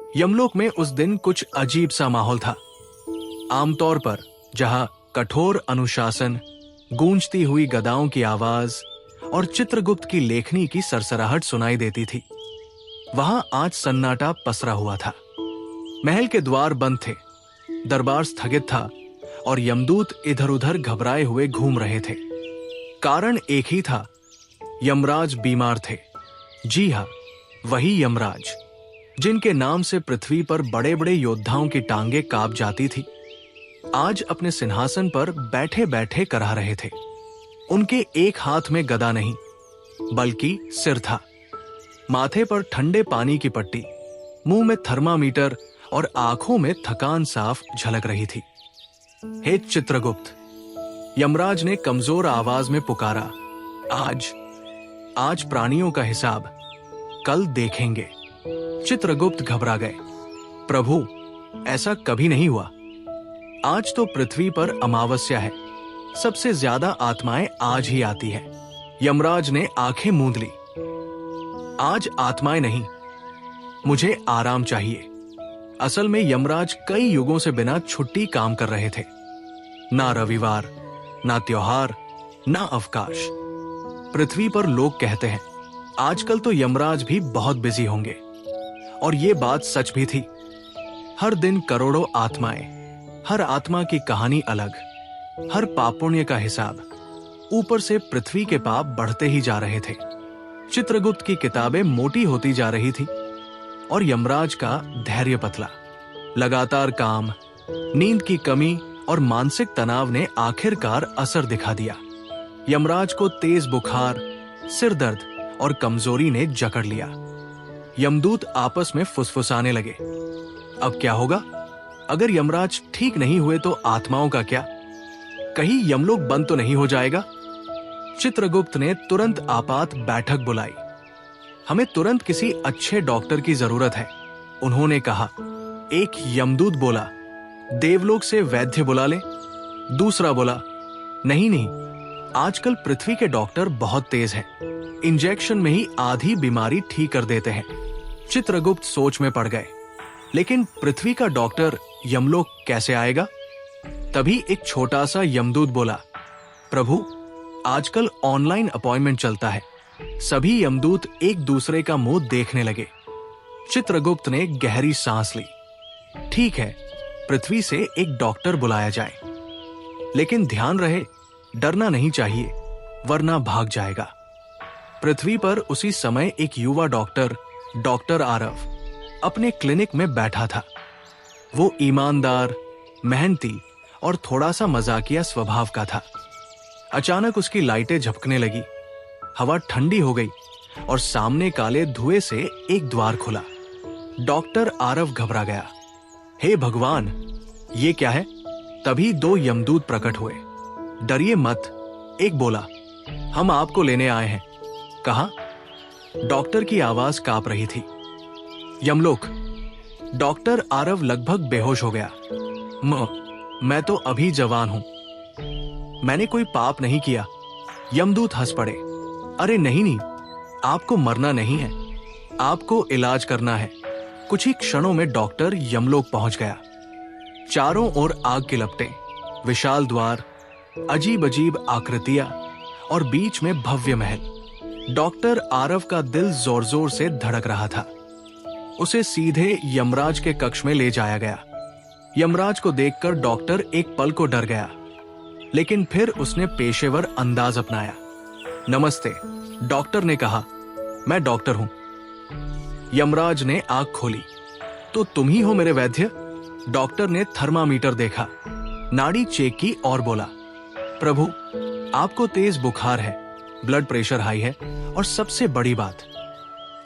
यमलोक में उस दिन कुछ अजीब सा माहौल था। आमतौर पर जहां कठोर अनुशासन, गूंजती हुई गदाओं की आवाज और चित्रगुप्त की लेखनी की सरसराहट सुनाई देती थी, वहां आज सन्नाटा पसरा हुआ था। महल के द्वार बंद थे, दरबार स्थगित था और यमदूत इधर उधर घबराए हुए घूम रहे थे। कारण एक ही था, यमराज बीमार थे। जी हां, वही यमराज जिनके नाम से पृथ्वी पर बड़े बड़े योद्धाओं की टांगें कांप जाती थी, आज अपने सिंहासन पर बैठे बैठे करा रहे थे। उनके एक हाथ में गदा नहीं बल्कि सिर था। माथे पर ठंडे पानी की पट्टी, मुंह में थर्मामीटर और आंखों में थकान साफ झलक रही थी। हे चित्रगुप्त, यमराज ने कमजोर आवाज में पुकारा, आज प्राणियों का हिसाब कल देखेंगे। चित्रगुप्त घबरा गए। प्रभु, ऐसा कभी नहीं हुआ। आज तो पृथ्वी पर अमावस्या है, सबसे ज्यादा आत्माएं आज ही आती है। यमराज ने आंखें मूंद ली। आज आत्माएं नहीं, मुझे आराम चाहिए। असल में यमराज कई युगों से बिना छुट्टी काम कर रहे थे। ना रविवार, ना त्योहार, ना अवकाश। पृथ्वी पर लोग कहते हैं आजकल तो यमराज भी बहुत बिजी होंगे, और ये बात सच भी थी। हर दिन करोड़ों आत्माएं, हर आत्मा की कहानी अलग, हर पाप पुण्य का हिसाब। ऊपर से पृथ्वी के पाप बढ़ते ही जा रहे थे। चित्रगुप्त की किताबें मोटी होती जा रही थी और यमराज का धैर्य पतला। लगातार काम, नींद की कमी और मानसिक तनाव ने आखिरकार असर दिखा दिया। यमराज को तेज बुखार, सिर दर्द और कमजोरी ने जकड़ लिया। यमदूत आपस में फुसफुसाने लगे, अब क्या होगा? अगर यमराज ठीक नहीं हुए तो आत्माओं का क्या? कहीं यमलोक बंद तो नहीं हो जाएगा? चित्रगुप्त ने तुरंत आपात बैठक बुलाई। हमें तुरंत किसी अच्छे डॉक्टर की जरूरत है, उन्होंने कहा। एक यमदूत बोला, देवलोक से वैद्य बुला ले। दूसरा बोला, नहीं, आजकल पृथ्वी के डॉक्टर बहुत तेज हैं, इंजेक्शन में ही आधी बीमारी ठीक कर देते हैं। चित्रगुप्त सोच में पड़ गए, लेकिन पृथ्वी का डॉक्टर यमलोक कैसे आएगा? तभी एक छोटा सा यमदूत बोला, प्रभु, आजकल ऑनलाइन अपॉइंटमेंट चलता है। सभी यमदूत एक दूसरे का मुंह देखने लगे। चित्रगुप्त ने गहरी सांस ली। ठीक है, पृथ्वी से एक डॉक्टर बुलाया जाए, लेकिन ध्यान रहे, डरना नहीं चाहिए, वरना भाग जाएगा। पृथ्वी पर उसी समय एक युवा डॉक्टर आरव अपने क्लिनिक में बैठा था। वो ईमानदार, मेहनती और थोड़ा सा मजाकिया स्वभाव का था। अचानक उसकी लाइटें झपकने लगी, हवा ठंडी हो गई और सामने काले धुएं से एक द्वार खुला। डॉक्टर आरव घबरा गया। हे भगवान, ये क्या है? तभी दो यमदूत प्रकट हुए। डरिए मत, एक बोला, हम आपको लेने आए हैं। कहा? डॉक्टर की आवाज कांप रही थी। यमलोक। डॉक्टर आरव लगभग बेहोश हो गया। मैं तो अभी जवान हूं, मैंने कोई पाप नहीं किया। यमदूत हंस पड़े। अरे नहीं, आपको मरना नहीं है, आपको इलाज करना है। कुछ ही क्षणों में डॉक्टर यमलोक पहुंच गया। चारों ओर आग के लपटें, विशाल द्वार, अजीब अजीब आकृतियां और बीच में भव्य महल। डॉक्टर आरव का दिल जोर जोर से धड़क रहा था। उसे सीधे यमराज के कक्ष में ले जाया गया। यमराज को देखकर डॉक्टर एक पल को डर गया, लेकिन फिर उसने पेशेवर अंदाज अपनाया। नमस्ते, डॉक्टर ने कहा, मैं डॉक्टर हूं। यमराज ने आंख खोली। तो तुम ही हो मेरे वैद्य? डॉक्टर ने थर्मामीटर देखा, नाड़ी चेक की और बोला, प्रभु, आपको तेज बुखार है, ब्लड प्रेशर हाई है और सबसे बड़ी बात,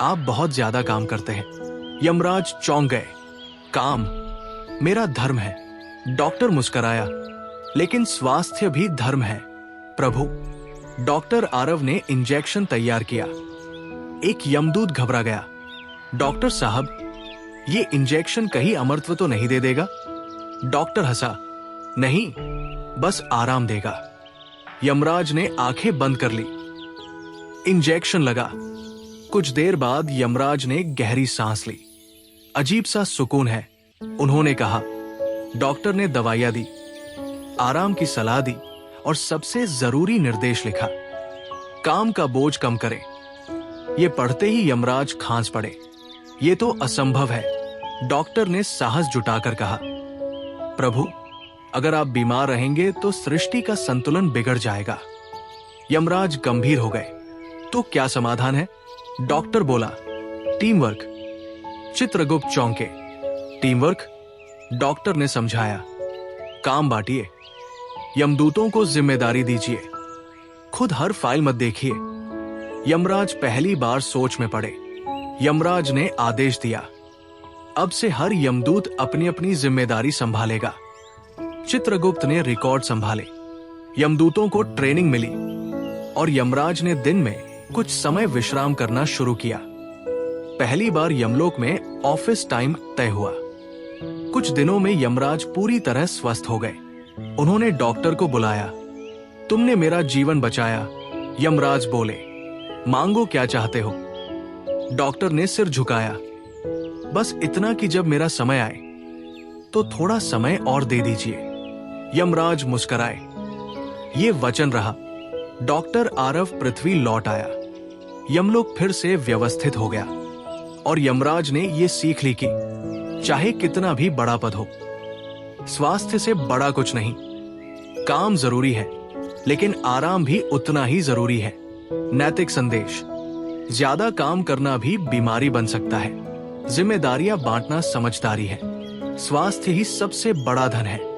आप बहुत ज्यादा काम करते हैं। यमराज चौंक गए। काम मेरा धर्म है। डॉक्टर मुस्कुराया, लेकिन स्वास्थ्य भी धर्म है प्रभु। डॉक्टर आरव ने इंजेक्शन तैयार किया। एक यमदूत घबरा गया। डॉक्टर साहब, ये इंजेक्शन कहीं अमरत्व तो नहीं दे देगा? डॉक्टर हंसा, नहीं, बस आराम देगा। यमराज ने आंखें बंद कर ली। इंजेक्शन लगा। कुछ देर बाद यमराज ने गहरी सांस ली। अजीब सा सुकून है। उन्होंने कहा। डॉक्टर ने दवाइयां दी, आराम की सलाह दी और सबसे जरूरी निर्देश लिखा, काम का बोझ कम करें। ये पढ़ते ही यमराज खांस पड़े। ये तो असंभव है। डॉक्टर ने साहस जुटाकर कहा, प्रभु, अगर आप बीमार रहेंगे तो सृष्टि का संतुलन बिगड़ जाएगा। यमराज गंभीर हो गए। तो क्या समाधान है? डॉक्टर बोला, टीम वर्क। चित्रगुप्त चौंके। Team work? डॉक्टर ने समझाया, काम बांटिए, यमदूतों को जिम्मेदारी दीजिए, खुद हर फाइल मत देखिए। यमराज पहली बार सोच में पड़े। यमराज ने आदेश दिया, अब से हर यमदूत अपनी अपनी जिम्मेदारी संभालेगा। चित्रगुप्त ने रिकॉर्ड संभाले, यमदूतों को ट्रेनिंग मिली और यमराज ने दिन में कुछ समय विश्राम करना शुरू किया। पहली बार यमलोक में ऑफिस टाइम तय हुआ। कुछ दिनों में यमराज पूरी तरह स्वस्थ हो गए। उन्होंने डॉक्टर को बुलाया। तुमने मेरा जीवन बचाया, यमराज बोले, मांगो क्या चाहते हो। डॉक्टर ने सिर झुकाया, बस इतना कि जब मेरा समय आए तो थोड़ा समय और दे दीजिए। यमराज मुस्कुराए। ये वचन रहा। डॉक्टर आरव पृथ्वी लौट आया। यमलोक फिर से व्यवस्थित हो गया और यमराज ने ये सीख ली कि चाहे कितना भी बड़ा पद हो, स्वास्थ्य से बड़ा कुछ नहीं। काम जरूरी है, लेकिन आराम भी उतना ही जरूरी है। नैतिक संदेश, ज्यादा काम करना भी बीमारी बन सकता है। जिम्मेदारियां बांटना समझदारी है। स्वास्थ्य ही सबसे बड़ा धन है।